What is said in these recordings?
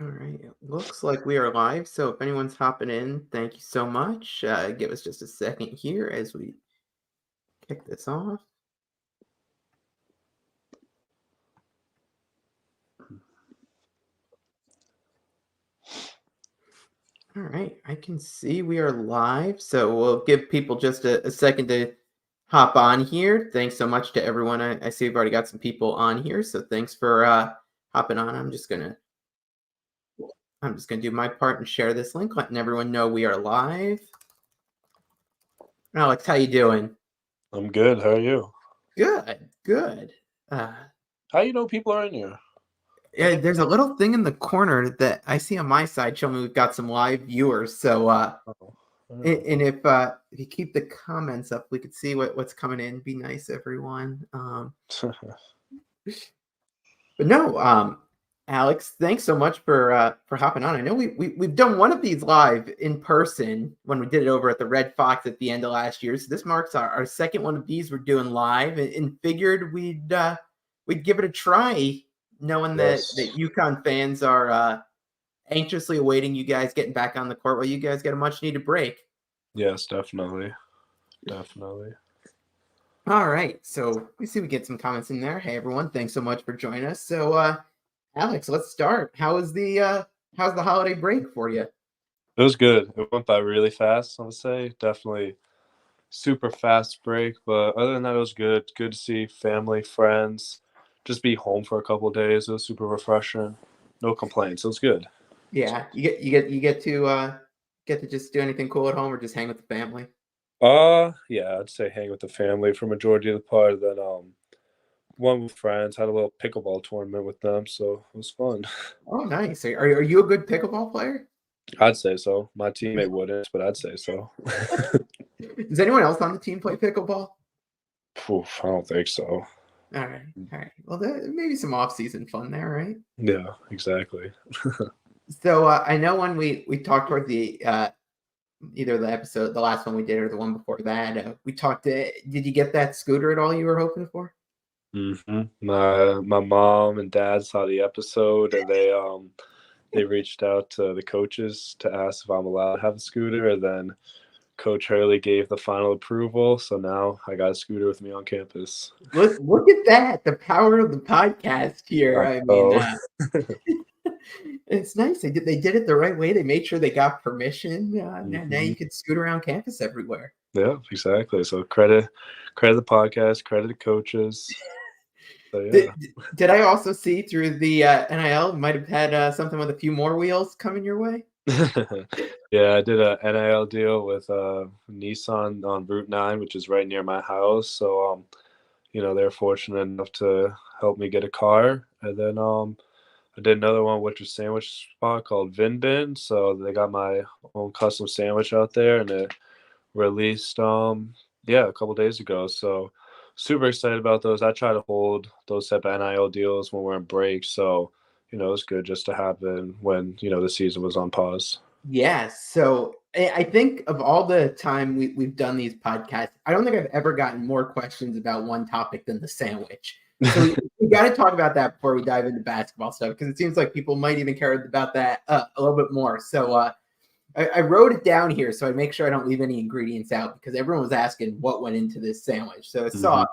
All right. It looks like we are live. So if anyone's hopping in, thank you so much. Give us just a second here as we kick this off. All right. I can see we are live. So we'll give people just a second to hop on here. Thanks so much to everyone. I see we've already got some people on here. So thanks for hopping on. I'm just gonna do my part and share this link, letting everyone know we are live. Alex, how you doing? I'm good. How are you? Good, good. How you know people are in here? Yeah, there's a little thing in the corner that I see on my side showing me we've got some live viewers. So, Oh, and if you keep the comments up, we could see what's coming in. Be nice, everyone. But no, Alex, thanks so much for hopping on. I know we've done one of these live in person when we did it over at the Red Fox at the end of last year. So this marks our second one of these we're doing live, and figured we'd give it a try, knowing that yes. UConn fans are anxiously awaiting you guys getting back on the court while you guys get a much needed break. Yes, definitely. Definitely. All right, so we see we get some comments in there. Hey everyone, thanks so much for joining us. So Alex, let's start. How's the holiday break for you? It was good. It went by really fast, I would say. Definitely super fast break. But other than that, it was good. Good to see family, friends, just be home for a couple of days. It was super refreshing. No complaints. It was good. Yeah, you get to just do anything cool at home or just hang with the family. Yeah, I'd say hang with the family for majority of the part. Then one with friends, had a little pickleball tournament with them, so it was fun. Oh, nice. Are you a good pickleball player? I'd say so. My teammate wouldn't, but I'd say so. Does anyone else on the team play pickleball? Oof, I don't think so. All right, all right. Well, maybe some off-season fun there, right? Yeah, exactly. So I know when we talked toward the either the episode, the last one we did, or the one before that, we talked. Did you get that scooter at all you were hoping for? My mom and dad saw the episode, and they reached out to the coaches to ask if I'm allowed to have a scooter, and then Coach Hurley gave the final approval. So now I got a scooter with me on campus. Look at that! The power of the podcast here. I mean, Oh, it's nice. They did it the right way. They made sure they got permission. Now you can scoot around campus everywhere. yeah, exactly. So credit the podcast, credit the coaches. So Did, yeah. did I also see through the NIL might have had something with a few more wheels coming your way? Yeah, I did a NIL deal with Nissan on Route 9, which is right near my house. So they're fortunate enough to help me get a car. And then I did another one, which was a sandwich spot called Vin Bin. So they got my own custom sandwich out there, and it released a couple days ago. So super excited about those. I try to hold those type of NIL deals when we're in break. So it's good just to happen when the season was on pause. Yes. So I think of all the time we've done these podcasts, I don't think I've ever gotten more questions about one topic than the sandwich. So we got to talk about that before we dive into basketball stuff, because it seems like people might even care about that a little bit more. So I wrote it down here so I make sure I don't leave any ingredients out, because everyone was asking what went into this sandwich. So I saw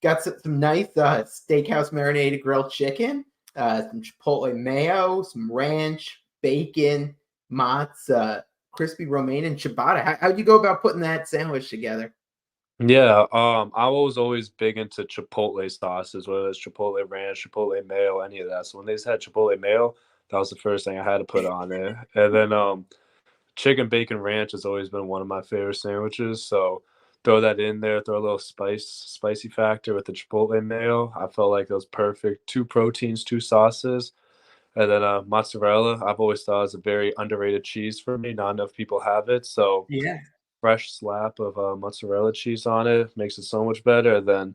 got some nice steakhouse marinated grilled chicken, some chipotle mayo, some ranch, bacon, mozz, crispy romaine, and ciabatta. How'd you go about putting that sandwich together? Yeah, I was always big into Chipotle sauces, whether it's Chipotle ranch, Chipotle mayo, any of that. So when they said Chipotle mayo, that was the first thing I had to put on it. And then chicken bacon ranch has always been one of my favorite sandwiches. So throw that in there, throw a little spicy factor with the Chipotle mayo. I felt like that was perfect. Two proteins, two sauces. And then mozzarella, I've always thought is a very underrated cheese for me. Not enough people have it. So Yeah. fresh slap of mozzarella cheese on it makes it so much better than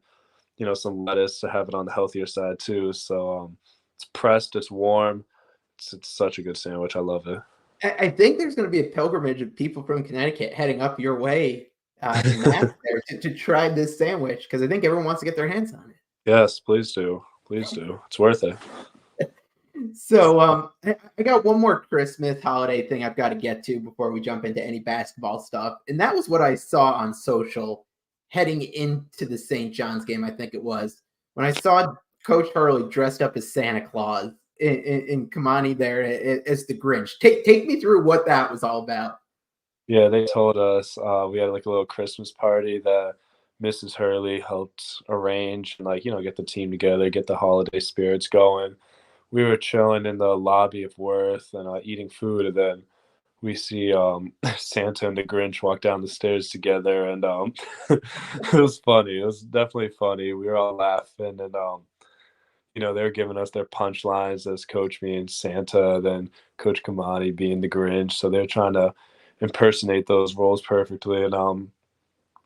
some lettuce to have it on the healthier side too. So it's pressed, it's warm, it's such a good sandwich. I love it. I think there's going to be a pilgrimage of people from Connecticut heading up your way to Mass there to try this sandwich, because I think everyone wants to get their hands on it. Yes, please do, it's worth it. So I got one more Christmas holiday thing I've got to get to before we jump into any basketball stuff. And that was what I saw on social heading into the St. John's game, I think it was, when I saw Coach Hurley dressed up as Santa Claus in Kamani there as the Grinch. Take me through what that was all about. Yeah, they told us we had like a little Christmas party that Mrs. Hurley helped arrange and get the team together, get the holiday spirits going. We were chilling in the lobby of Worth and eating food, and then we see Santa and the Grinch walk down the stairs together, and it was funny. It was definitely funny. We were all laughing, and they were giving us their punchlines as Coach being Santa, then Coach Kamani being the Grinch. So they're trying to impersonate those roles perfectly, and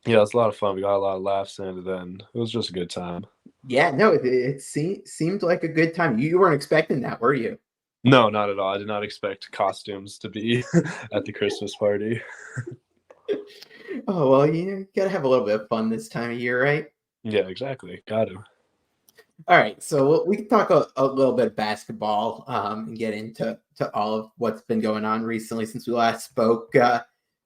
yeah, it's a lot of fun. We got a lot of laughs in, and then it was just a good time. Yeah, no, it seemed like a good time. You weren't expecting that, were you? No, not at all. I did not expect costumes to be at the Christmas party. Oh, well, you gotta have a little bit of fun this time of year, right? Yeah, exactly. Got to. All right, so we can talk a little bit of basketball and get into all of what's been going on recently since we last spoke.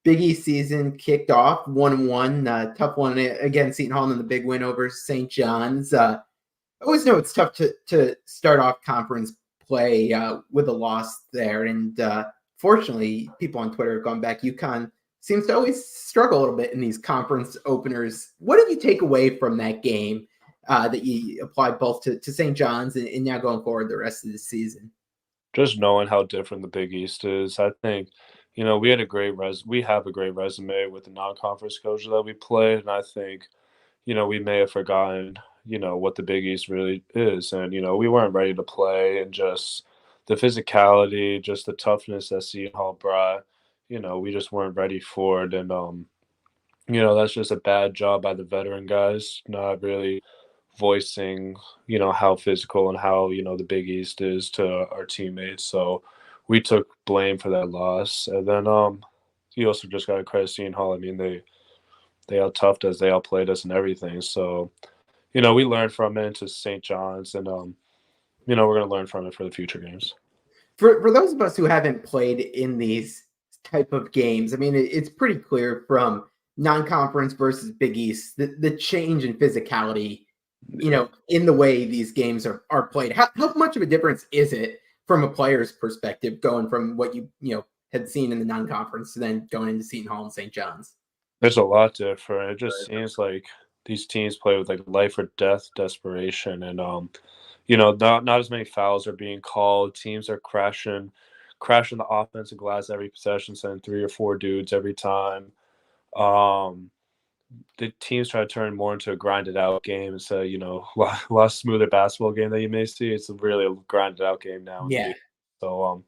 Big East season kicked off 1-1, tough one against Seton Hall, and the big win over St. John's. I always know it's tough to start off conference play with a loss there, and fortunately, people on Twitter have gone back. UConn seems to always struggle a little bit in these conference openers. What did you take away from that game that you applied both to St. John's and now going forward the rest of the season? Just knowing how different the Big East is, I think, we had a great we have a great resume with the non-conference schedule that we played, and I think, we may have forgotten, what the Big East really is, and we weren't ready to play, and just the physicality, just the toughness that Seton Hall brought, we just weren't ready for it, and that's just a bad job by the veteran guys, not really voicing, how physical and how, the Big East is to our teammates. So we took blame for that loss. And then you also just got to credit Seton Hall. I mean, they out-toughed us, they outplayed us and everything. So, we learned from it to St. John's, and we're going to learn from it for the future games. For those of us who haven't played in these type of games, I mean, it's pretty clear from non-conference versus Big East the change in physicality, in the way these games are played. How much of a difference is it from a player's perspective going from what you had seen in the non-conference to then going into Seton Hall and St. John's? There's a lot different. It just seems like these teams play with like life or death desperation, and not as many fouls are being called. Teams are crashing the offensive glass every possession, sending 3 or 4 dudes every time. The teams try to turn more into a grinded out game instead of, a lot smoother basketball game that you may see. It's really a grinded out game now. Yeah. So,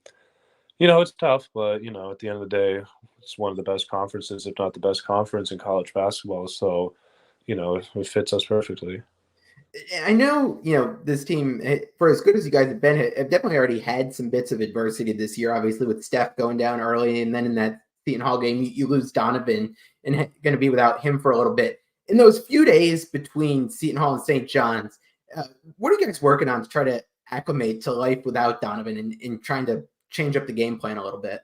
it's tough, but, at the end of the day, it's one of the best conferences, if not the best conference in college basketball. So, it fits us perfectly. I know, this team, for as good as you guys have been, have definitely already had some bits of adversity this year, obviously with Steph going down early. And then in that Seton Hall game, you lose Donovan and going to be without him for a little bit. In those few days between Seton Hall and St. John's, what are you guys working on to try to acclimate to life without Donovan and trying to change up the game plan a little bit?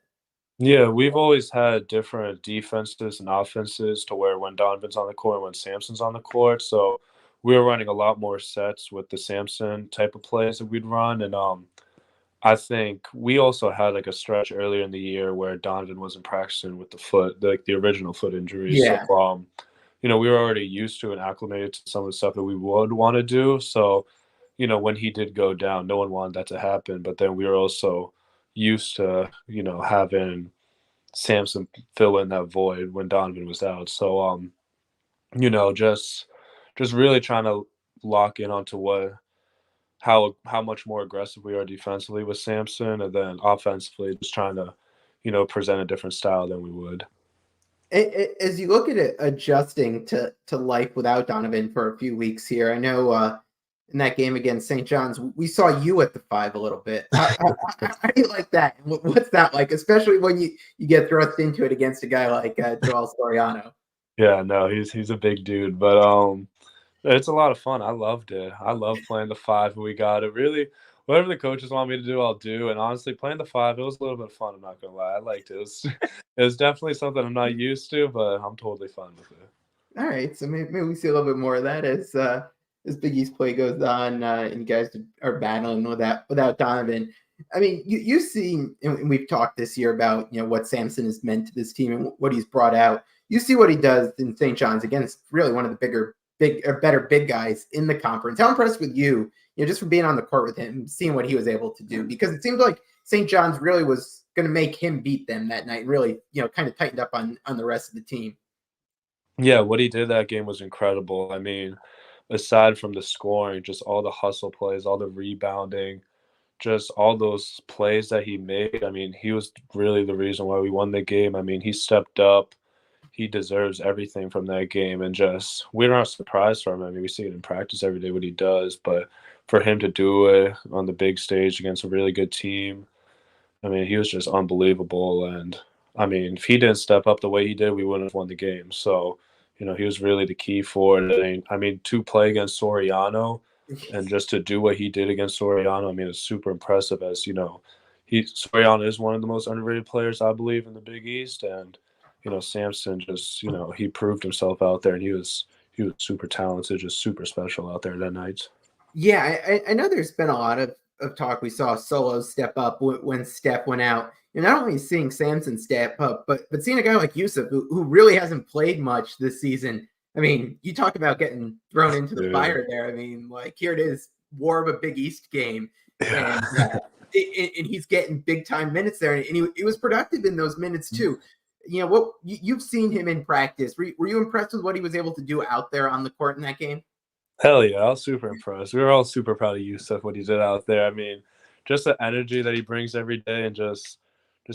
Yeah, we've always had different defenses and offenses to where when Donovan's on the court and when Samson's on the court. So we were running a lot more sets with the Samson type of plays that we'd run. And I think we also had like a stretch earlier in the year where Donovan wasn't practicing with the foot, like the original foot injury. Yeah. So, we were already used to and acclimated to some of the stuff that we would want to do. So, when he did go down, no one wanted that to happen. But then we were also used to, having Samson fill in that void when Donovan was out. So, just really trying to lock in onto how much more aggressive we are defensively with Samson, and then offensively just trying to, present a different style than we would. As you look at it, adjusting to life without Donovan for a few weeks here, I know in that game against St. John's, we saw you at the 5 a little bit. How do you like that? What's that like, especially when you get thrust into it against a guy like Joel Soriano? Yeah, no, he's a big dude, but it's a lot of fun. I loved it. I love playing the 5 we got. It really whatever the coaches want me to do, I'll do. And honestly, playing the five, it was a little bit of fun. I'm not gonna lie, I liked it. It was definitely something I'm not used to, but I'm totally fine with it. All right, so maybe we see a little bit more of that as Big East play goes on, and you guys are battling without Donovan. I mean, you see, and we've talked this year about what Samson has meant to this team and what he's brought out. You see what he does in St. John's against really one of the better big guys in the conference. How impressed with you, just for being on the court with him, seeing what he was able to do? Because it seemed like St. John's really was going to make him beat them that night. Really, kind of tightened up on the rest of the team. Yeah, what he did that game was incredible. I mean, aside from the scoring, just all the hustle plays, all the rebounding, just all those plays that he made. I mean, he was really the reason why we won the game. I mean, he stepped up. He deserves everything from that game. And just, we're not surprised from him. I mean, we see it in practice every day what he does. But for him to do it on the big stage against a really good team, I mean, he was just unbelievable. And I mean, if he didn't step up the way he did, we wouldn't have won the game. So, he was really the key for it. I mean, to play against Soriano and just to do what he did against Soriano, I mean, it's super impressive. As Soriano is one of the most underrated players, I believe, in the Big East. And, Samson just, he proved himself out there, and he was super talented, just super special out there that night. Yeah, I know there's been a lot of talk. We saw Solos step up when Steph went out. You're not only seeing Samson step up, but seeing a guy like Yousef who really hasn't played much this season. I mean, you talk about getting thrown into the fire there. I mean, like, here it is, war of a Big East game, and he's getting big time minutes there, and he was productive in those minutes too. What you've seen him in practice. Were you impressed with what he was able to do out there on the court in that game? Hell yeah, I was super impressed. We were all super proud of Yousef, what he did out there. I mean, just the energy that he brings every day, and just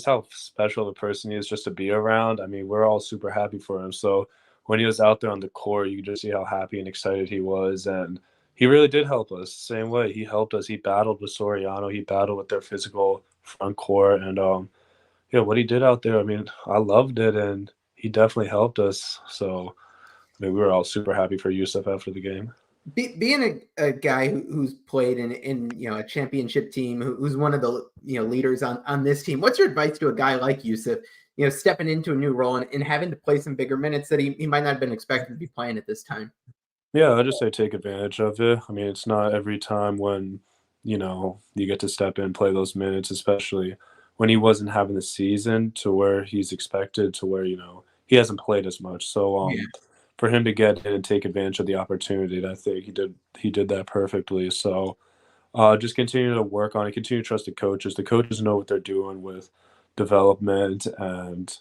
how special the person he is just to be around. I mean, we're all super happy for him. So when he was out there on the court, you could just see how happy and excited he was. And he really did help us. Same way, he helped us. He battled with Soriano. He battled with their physical front court. And, what he did out there, I mean, I loved it. And he definitely helped us. So, I mean, we were all super happy for Yousef after the game. Being a guy who's played in a championship team, who's one of the leaders on this team, what's your advice to a guy like Yousef, stepping into a new role and having to play some bigger minutes that he might not have been expected to be playing at this time? Yeah, I just say take advantage of it. I mean, it's not every time when you get to step in, play those minutes, especially when he wasn't having the season to where he's expected, to where he hasn't played as much. So Yeah. for him to get in and take advantage of the opportunity, I think he did that perfectly. So just continue to work on it, continue to trust the coaches. The coaches know what they're doing with development and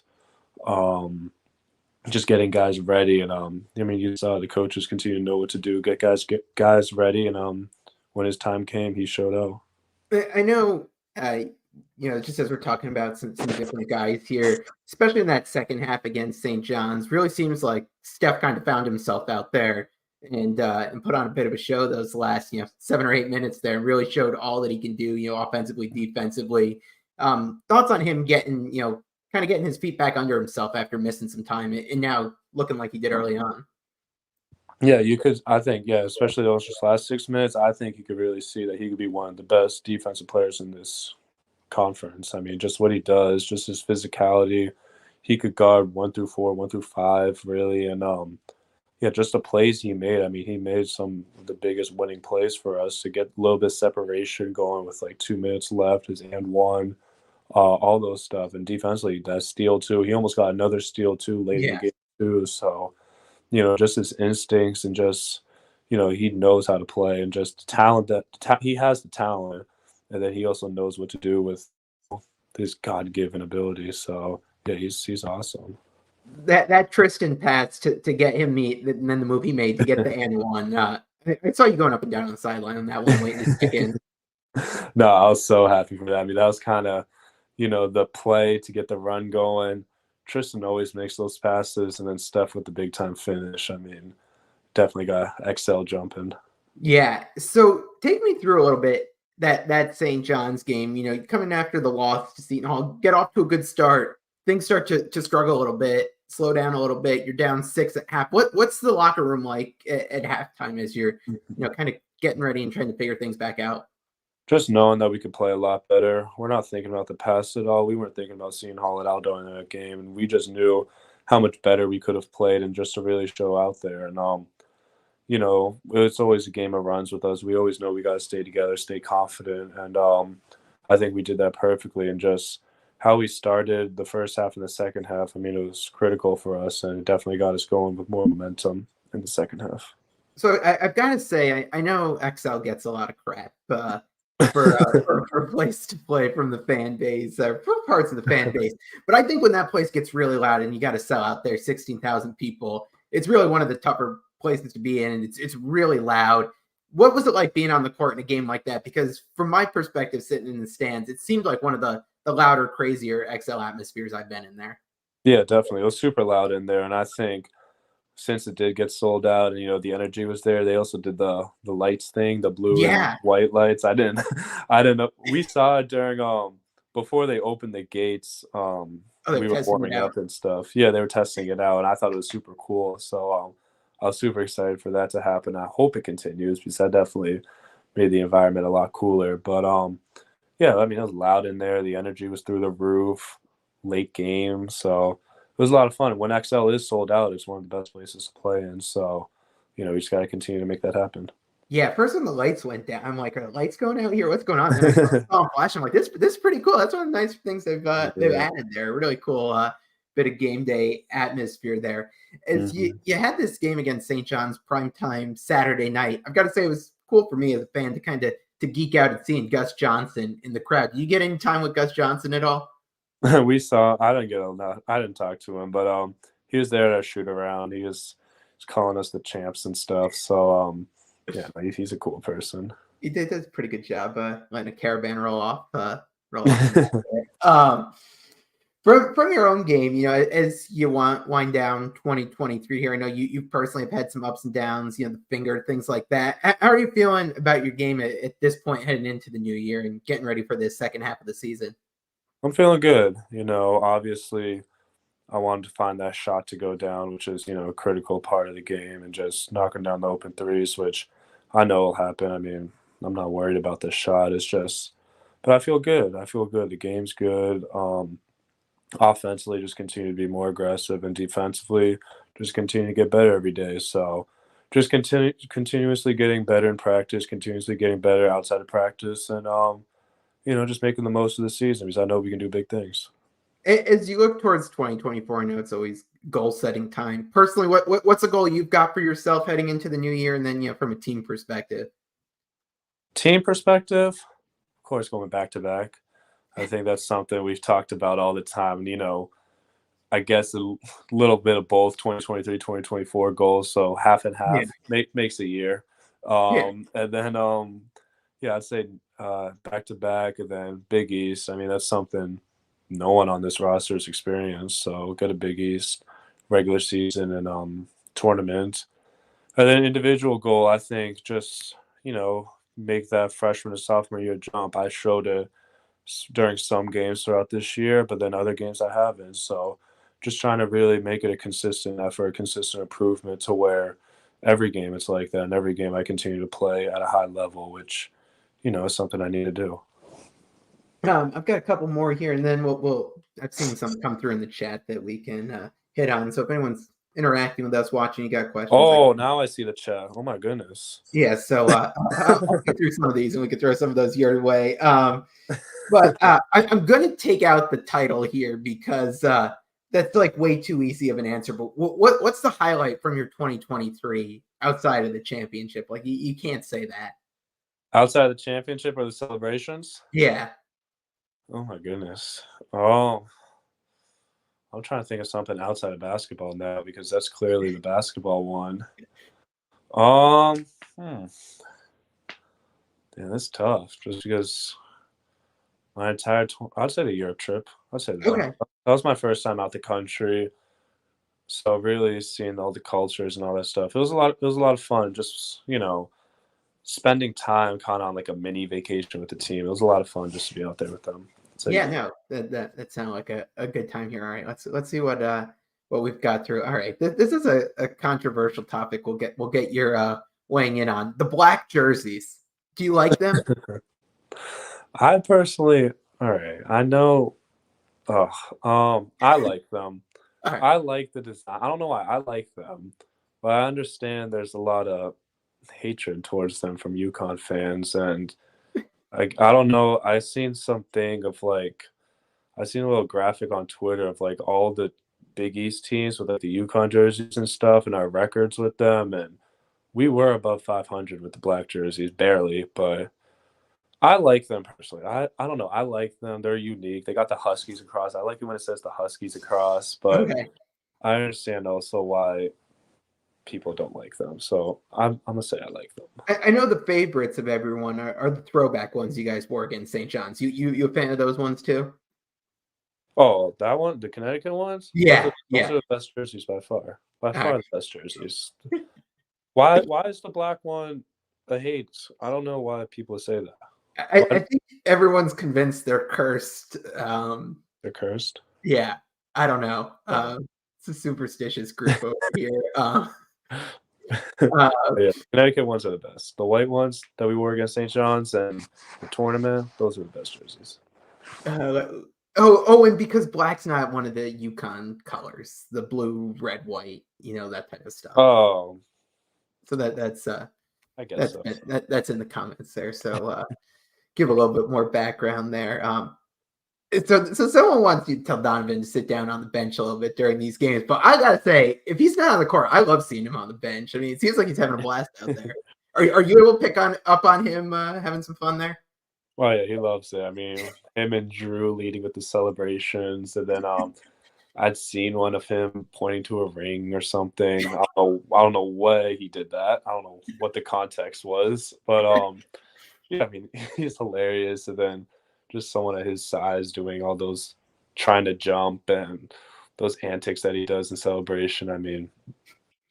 just getting guys ready. And I mean, you saw the coaches continue to know what to do, get guys ready. And when his time came, he showed out. I know, just as we're talking about some different guys here, especially in that second half against St. John's, really seems like Steph kind of found himself out there and put on a bit of a show those last 7 or 8 minutes there, and really showed all that he can do, offensively, defensively. Thoughts on him getting kind of getting his feet back under himself after missing some time and now looking like he did early on? Yeah, you could. I think, yeah, especially those just last 6 minutes. I think you could really see that he could be one of the best defensive players in this conference. I mean, just what he does, just his physicality. He could guard 1 through 4, 1 through 5, really, and yeah, just the plays he made. I mean, he made some of the biggest winning plays for us to get a little bit of separation going with like 2 minutes left. His and one, all those stuff, and defensively, that steal too. He almost got another steal too late in the game too. So, just his instincts and just, he knows how to play, and just talent he has the talent, and then he also knows what to do with his God-given ability. So yeah, he's awesome. That Tristan pass to get him and then the move he made to get the and one. I saw you going up and down on the sideline on that one, waiting to stick in. No, I was so happy for that. I mean, that was kind of, the play to get the run going. Tristan always makes those passes, and then Steph with the big time finish. I mean, definitely got XL jumping. Yeah. So take me through a little bit that St. John's game. Coming after the loss to Seton Hall, get off to a good start. Things start to struggle a little bit, slow down a little bit. You're down 6 at half. What's the locker room like at halftime as you're kind of getting ready and trying to figure things back out? Just knowing that we could play a lot better. We're not thinking about the past at all. We weren't thinking about seeing Hall out during that game, and we just knew how much better we could have played and just to really show out there. And it's always a game of runs with us. We always know we got to stay together, stay confident, and I think we did that perfectly. And just how we started the first half and the second half, I mean, it was critical for us, and it definitely got us going with more momentum in the second half. So I've got to say, I know XL gets a lot of crap for place to play from the fan base, from parts of the fan base. But I think when that place gets really loud and you got to sell out there 16,000 people, it's really one of the tougher places to be in, and it's really loud. What was it like being on the court in a game like that? Because from my perspective, sitting in the stands, it seemed like one of the louder, crazier XL atmospheres I've been in there. Yeah, definitely. It was super loud in there, and I think since it did get sold out and the energy was there, they also did the lights thing, the blue and white lights. I didn't know. We saw it during before they opened the gates. We were warming up and stuff. Yeah, they were testing it out, and I thought it was super cool. So I was super excited for that to happen. I hope it continues because that definitely made the environment a lot cooler. But yeah, I mean, it was loud in there. The energy was through the roof. Late game, so it was a lot of fun. When XL is sold out, it's one of the best places to play in. So, we just got to continue to make that happen. Yeah, first when the lights went down, I'm like, are the lights going out here? What's going on? And then I saw them flash. I'm like, this is pretty cool. That's one of the nice things they've added there. Really cool bit of game day atmosphere there. As you had this game against St. John's primetime Saturday night, I've got to say it was cool for me as a fan to kind of to geek out at seeing Gus Johnson in the crowd. Do you get any time with Gus Johnson at all? I didn't talk to him, but he was there to shoot around. He was calling us the champs and stuff. So yeah, he's a cool person. He does a pretty good job letting a Karaban roll off. From your own game, as you wind down 2023 here, I know you personally have had some ups and downs, the finger, things like that. How are you feeling about your game at this point heading into the new year and getting ready for this second half of the season? I'm feeling good. Obviously I wanted to find that shot to go down, which is, a critical part of the game, and just knocking down the open threes, which I know will happen. I mean, I'm not worried about this shot. It's just, but I feel good. I feel good. The game's good. Offensively, just continue to be more aggressive, and defensively, just continue to get better every day. So just continuously getting better in practice, continuously getting better outside of practice, and just making the most of the season because I know we can do big things. As you look towards 2024, I know it's always goal-setting time. Personally, what's a goal you've got for yourself heading into the new year, and then from a team perspective? Team perspective, of course, going back to back. I think that's something we've talked about all the time. I guess a little bit of both 2023, 2024 goals. So half and half makes a year. And then I'd say back to back, and then Big East. I mean, that's something no one on this roster has experienced. So get a Big East regular season and tournament. And then individual goal, I think just, make that freshman to sophomore year jump. I showed it during some games throughout this year, but then other games I haven't. So just trying to really make it a consistent effort, consistent improvement to where every game it's like that, and every game I continue to play at a high level, which, is something I need to do. I've got a couple more here, and then I've seen some come through in the chat that we can hit on. So if anyone's interacting with us, watching, you got questions. Now I see the chat. Oh my goodness. Yeah, so I'll get through some of these, and we can throw some of those your way. But I'm going to take out the title here because that's like way too easy of an answer. But what's the highlight from your 2023 outside of the championship? Like you can't say that. Outside of the championship or the celebrations? Yeah. Oh my goodness. Oh, I'm trying to think of something outside of basketball now because that's clearly the basketball one. Yeah, that's tough. Just because my entire, I'd say the Europe trip. I'd say that. Okay. That was my first time out the country, so really seeing all the cultures and all that stuff. It was a lot. It was a lot of fun. Just spending time kind of on like a mini vacation with the team. It was a lot of fun just to be out there with them. So, no, that sounded like a good time here. All right, let's see what we've got through. All right, this is a controversial topic. We'll get your weighing in on the black jerseys. Do you like them? I personally, all right. I know. I like them. All right. I like the design. I don't know why I like them, but I understand there's a lot of hatred towards them from UConn fans, and like I don't know. I seen a little graphic on Twitter of like all the Big East teams with like the UConn jerseys and stuff, and our records with them, and we were above 500 with the black jerseys, barely, but I like them personally. I don't know. I like them. They're unique. They got the Huskies across. I like it when it says the Huskies across, but Okay. I understand also why people don't like them. So I'm gonna say I like them. I know the favorites of everyone are the throwback ones you guys wore against St. John's. You a fan of those ones too? Oh, that one, the Connecticut ones. Yeah, Those yeah. are the best jerseys by far. By All right. far the best jerseys. Why is the black one a hate? I don't know why people say that. I Why think everyone's convinced they're cursed. they're cursed? Yeah, I don't know. Oh. It's a superstitious group over here. Uh, Yeah, Connecticut ones are the best. The white ones that we wore against St. John's and the tournament, those are the best jerseys. uh, oh, and because black's not one of the UConn colors, the blue, red, white, that type of stuff. Oh, So that's I guess so. that's in the comments there. So give a little bit more background there. So someone wants you to tell Donovan to sit down on the bench a little bit during these games, but I gotta say, if he's not on the court, I love seeing him on the bench. I mean, it seems like he's having a blast out there. Are you able to pick up on him having some fun there? Well, yeah, he loves it. I mean, him and Drew leading with the celebrations, and then I'd seen one of him pointing to a ring or something. I don't know why he did that. I don't know what the context was, but yeah, I mean, he's hilarious. And then just someone at his size doing all those trying to jump and those antics that he does in celebration. I mean,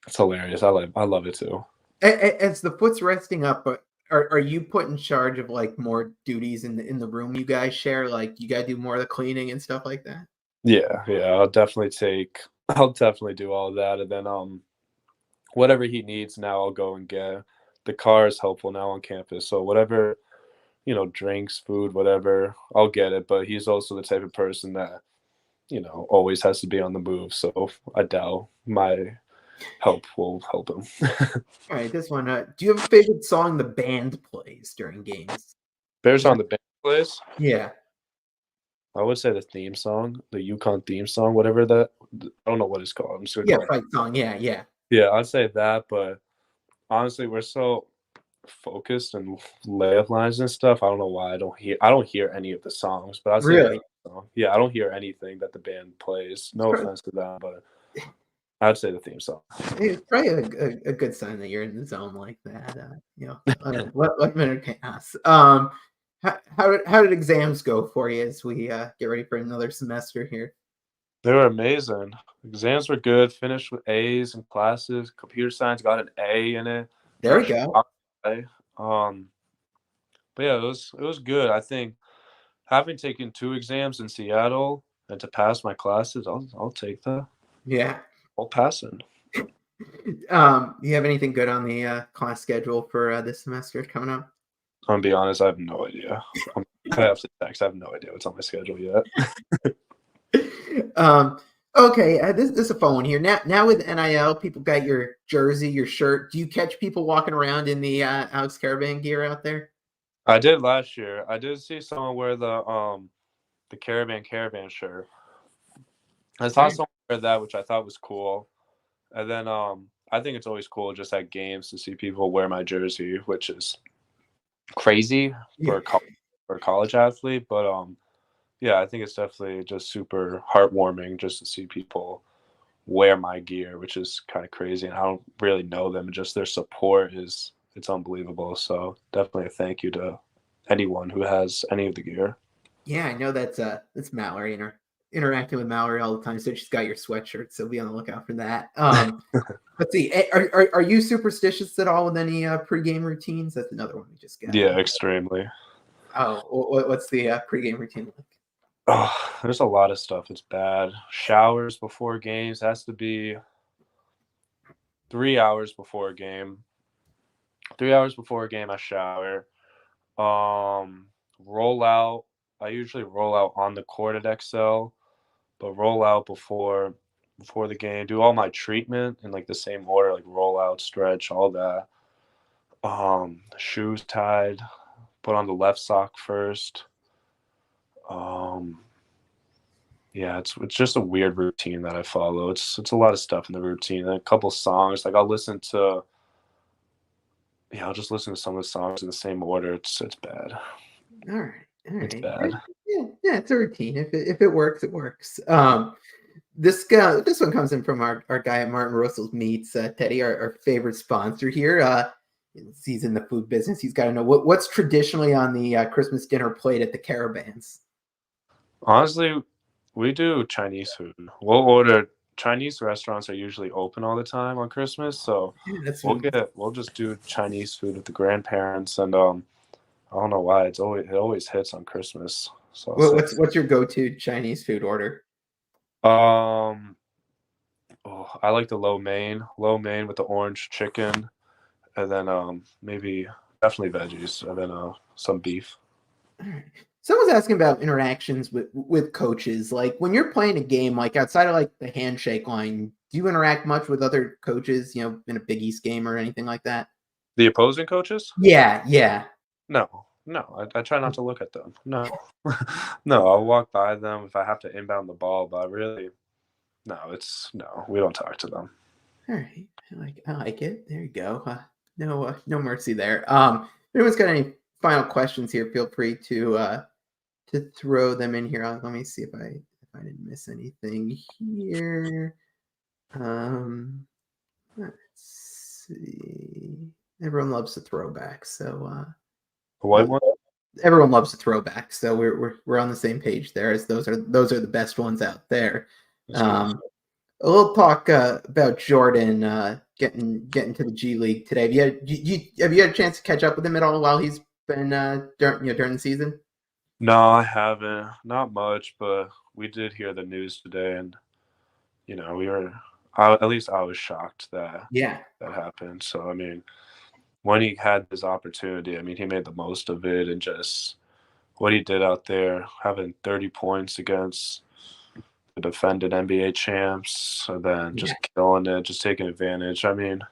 it's hilarious. I love it too. As the foot's resting up, are you put in charge of like more duties in the room you guys share? Like you gotta do more of the cleaning and stuff like that? Yeah, I'll definitely do all of that. And then whatever he needs now I'll go and get. The car is helpful now on campus. So whatever, drinks, food, whatever, I'll get it. But he's also the type of person that, always has to be on the move. So I doubt my help will help him. All right, this one. Do you have a favorite song the band plays during games? Bears on the bench plays. Yeah. I would say the theme song, the UConn theme song, whatever that. I don't know what it's called. I'm just gonna Yeah, call it. fight song. Yeah, yeah. Yeah, I'd say that. But honestly, we're so focused and layup lines and stuff. I don't know why I don't hear any of the songs, but I'd say the Really? theme song. Yeah, I don't hear anything that the band plays. No offense to them, but I'd say the theme song. It's probably a good sign that you're in the zone like that. What minute chaos. How did exams go for you as we get ready for another semester here? They were amazing. Exams were good. Finished with A's in classes. Computer science got an A in it. There we go. Um, but yeah, it was good. I think having taken 2 exams in Seattle and to pass my classes, I'll take that. Yeah. I'll pass it. You have anything good on the class schedule for this semester coming up? I'm gonna be honest, I have no idea. I have to text. I have no idea what's on my schedule yet. Okay, this is a phone here. Now with NIL, people got your jersey, your shirt. Do you catch people walking around in the Alex Karaban gear out there? I did last year. I did see someone wear the Caravan shirt. I saw someone wear that, which I thought was cool. And then I think it's always cool just at games to see people wear my jersey, which is crazy for a college athlete. But yeah, I think it's definitely just super heartwarming just to see people wear my gear, which is kind of crazy. And I don't really know them. Just their support it's unbelievable. So definitely a thank you to anyone who has any of the gear. Yeah, I know that's Mallory interacting with Mallory all the time. So she's got your sweatshirt. So be on the lookout for that. Let's see. Are you superstitious at all with any pregame routines? That's another one we just got. Yeah, extremely. Oh, what's the pregame routine like? Oh, there's a lot of stuff. It's bad. Showers before games has to be 3 hours before a game. 3 hours before a game, I shower. roll out. I usually roll out on the court at XL, but roll out before the game. Do all my treatment in like the same order, like roll out, stretch, all that. Shoes tied. Put on the left sock first. Um, yeah, it's just a weird routine that I follow. It's a lot of stuff in the routine. And a couple songs, like I'll just listen to some of the songs in the same order. It's bad. All right, all It's right. bad. Yeah, it's a routine. If it works, it works. This one comes in from our guy at Martin Russell's Meats, Teddy, our favorite sponsor here. He's in the food business. He's got to know what's traditionally on the Christmas dinner plate at the Carabans. Honestly, we do Chinese food. We'll order Chinese restaurants are usually open all the time on Christmas, so Yeah, that's we'll just do Chinese food with the grandparents, and I don't know why it always hits on Christmas. So I'll say what's your go-to Chinese food order? um I like the lo mein with the orange chicken, and then maybe definitely veggies, and then some beef. All right. Someone's asking about interactions with coaches. Like when you're playing a game, like outside of like the handshake line, do you interact much with other coaches? In a Big East game or anything like that? The opposing coaches? Yeah. No. I try not to look at them. No, no. I'll walk by them if I have to inbound the ball, but really, no. We don't talk to them. All right, I like it. There you go. No mercy there. If anyone's got any final questions here, feel free to throw them in here. Let me see if I didn't miss anything here. Let's see. Everyone loves a throwback, so The white one? everyone loves a throwback. So we're on the same page there, as those are the best ones out there. A little talk about Jordan getting to the G League today. Have you had a chance to catch up with him at all while he's been during the season? No, I haven't. Not much, but we did hear the news today, and at least I was shocked that Yeah. that happened. So I mean, when he had this opportunity, I mean, he made the most of it, and just what he did out there, having 30 points against the defended NBA champs, and then just killing it, just taking advantage. I mean,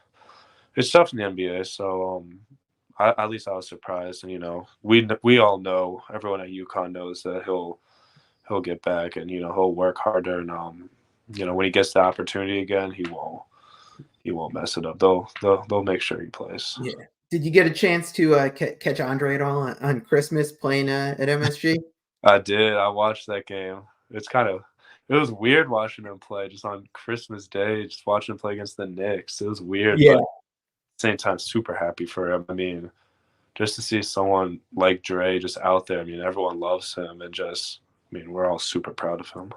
it's tough in the NBA, so at least I was surprised, and we all know, everyone at UConn knows that he'll get back, and he'll work harder, and when he gets the opportunity again, he won't mess it up. They'll make sure he plays. Yeah. Did you get a chance to catch Andre at all on Christmas playing at MSG? I did. I watched that game. It was weird watching him play just on Christmas Day, just watching him play against the Knicks. It was weird, Yeah. but at the same time, super happy for him. I mean, just to see someone like Dre just out there, I mean, everyone loves him, and we're all super proud of him.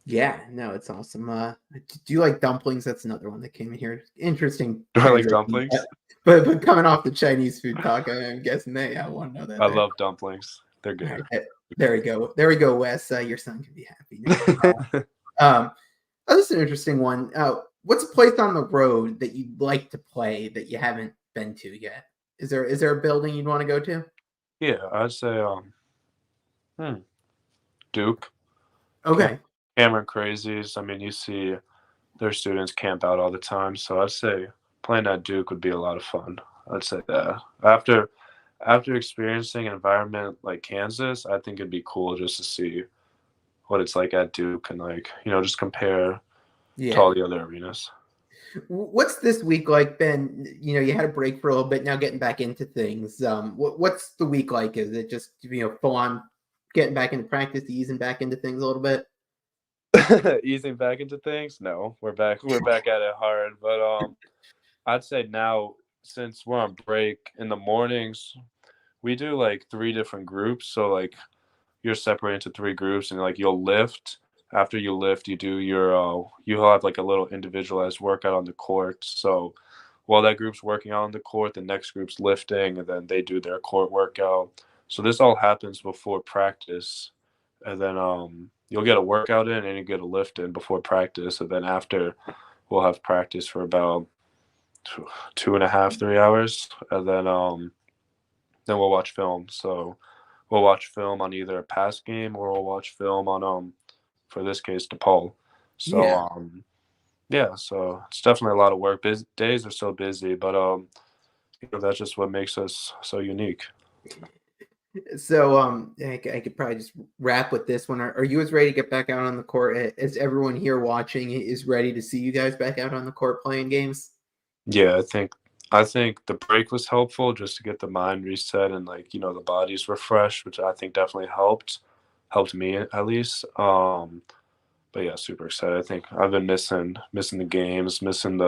Yeah, no, it's awesome. Do you like dumplings? That's another one that came in here. Interesting. Do I like dumplings? But coming off the Chinese food talk, I'm guessing I want to know that. I love dumplings. They're good. Right, there we go. There we go, Wes. Your son can be happy now. That's an interesting one. What's a place on the road that you'd like to play that you haven't been to yet? Is there a building you'd want to go to? Yeah, I'd say Duke. Okay. Cameron Crazies. I mean, you see their students camp out all the time, so I'd say playing at Duke would be a lot of fun. I'd say that. After experiencing an environment like Kansas, I think it'd be cool just to see what it's like at Duke, and just compare to all the other arenas. What's this week like been? You had a break for a little bit, now getting back into things. What's the week like? Is it just full on getting back into practice, easing back into things a little bit? Easing back into things? No, we're back at it hard. But I'd say now, since we're on break in the mornings, we do like 3 different groups. So you're separated into 3 groups, and you'll lift. After you lift, you do you'll have like a little individualized workout on the court. So while that group's working out on the court, the next group's lifting, and then they do their court workout. So this all happens before practice, and then you'll get a workout in and you get a lift in before practice, and then after we'll have practice for about 2.5, 3 hours, and then we'll watch film. So we'll watch film on either a pass game or we'll watch film on for this case DePaul. So Yeah. yeah, so it's definitely a lot of work. Days are so busy, but that's just what makes us so unique. So I could probably just wrap with this one. Are you as ready to get back out on the court as everyone here watching is ready to see you guys back out on the court playing games? Yeah, I think the break was helpful just to get the mind reset and the bodies refreshed, which I think definitely helped me at least. But yeah, super excited. I think I've been missing the games, missing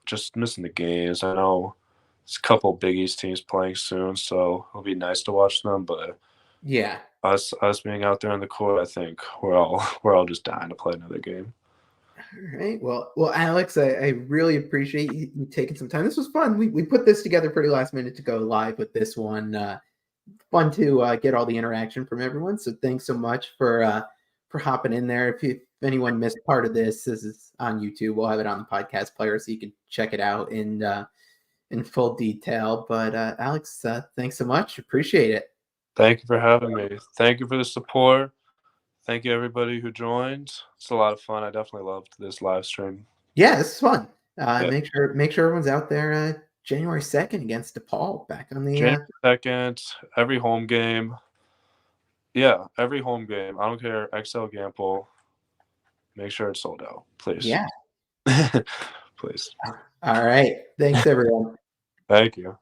just missing the games. I know there's a couple Big East teams playing soon, so it'll be nice to watch them. But Yeah. us being out there on the court, I think we're all just dying to play another game. All right. Well, Alex, I really appreciate you taking some time. This was fun. We put this together pretty last minute to go live with this one. Fun to get all the interaction from everyone. So thanks so much for hopping in there. If anyone missed part of this is on YouTube. We'll have it on the podcast player so you can check it out in full detail. But Alex, thanks so much. Appreciate it. Thank you for having me. Thank you for the support. Thank you everybody who joined. It's a lot of fun. I definitely loved this live stream. Yeah, this is fun. Yeah. Make sure everyone's out there January 2nd against DePaul back on the January 2nd, every home game. Yeah, every home game. I don't care. XL Gamble. Make sure it's sold out, please. Yeah. Please. All right. Thanks, everyone. Thank you.